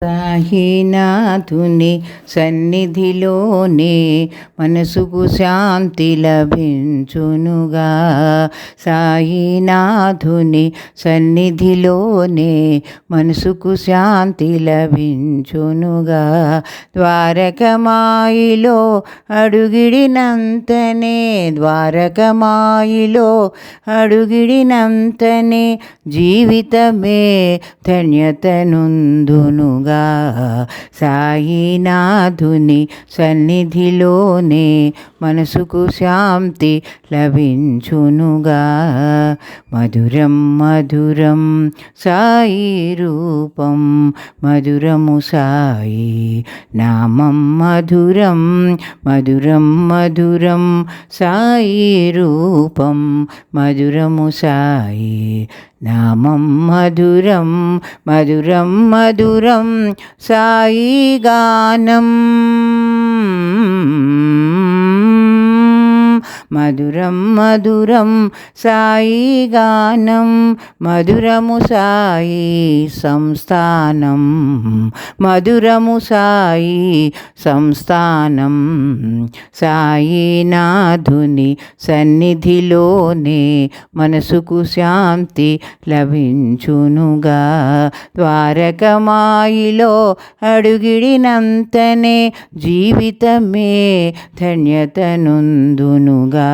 సాయినాథుని సన్నిధిలోనే మనసుకు శాంతి లభించునుగా. సాయినాథుని సన్నిధిలోనే మనసుకు శాంతి లభించునుగా. ద్వారకమాయిలో అడుగిడినంతనే జీవితమే ధన్యతనుందునుగా. సాయినాథుని సన్నిధిలోనే మనసుకు శాంతి లభించునుగా. మధురం మధురం సాయి రూపం, మధురము సాయి నామం. మధురం మధురం మధురం సాయి రూపం, మధురము సాయి నామం. మధురం మధురం మధురం సాయి గానం. మధురం మధురం సాయి గానం, మధురము సాయి సంస్థానం. మధురము సాయి సంస్థానం. సాయినాథుని సన్నిధిలోనే మనసుకు శాంతి లభించునుగా. ద్వారకమాయిలో అడుగిడినంతనే జీవితమే ధన్యతనుందునుగా.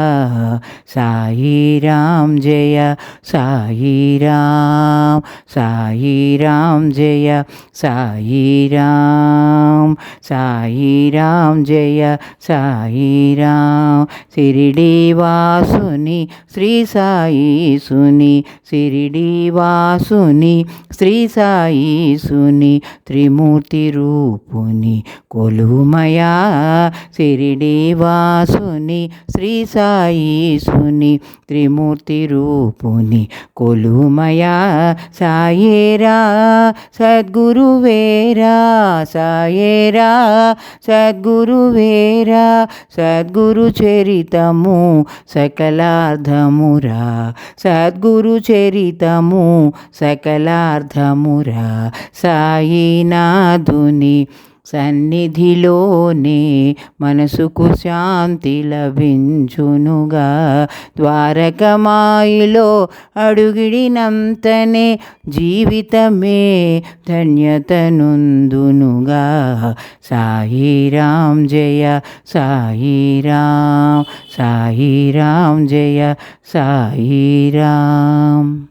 సాయిరాం జయ సాయిరాం, సాయిరాం జయ సాయిరాం, సాయిరాం జయ సాయిరాం. షిరిడి వాసుని శ్రీ సాయీసుని, షిరిడి వాసుని శ్రీ సాయీసుని, త్రిమూర్తి రూపుని కొలుమయా. షిరిడి వాసుని శ్రీ సాయీసుని, త్రిమూర్తి రూపుని కొలుమయా. సాయేరా సద్గురువేరా, సాయేరా సద్గురువేరా. సద్గురు చరితము సకలార్థమురా, సద్గురు చరితము సకలార్థమురా. సాయినాథుని సన్నిధిలోనే మనసుకు శాంతి లభించునుగా. ద్వారకమాయిలో అడుగిడినంతనే జీవితమే ధన్యతనుందునుగా. సాయిరాం జయ సాయిరాం, సాయిరాం జయ సాయిరాం.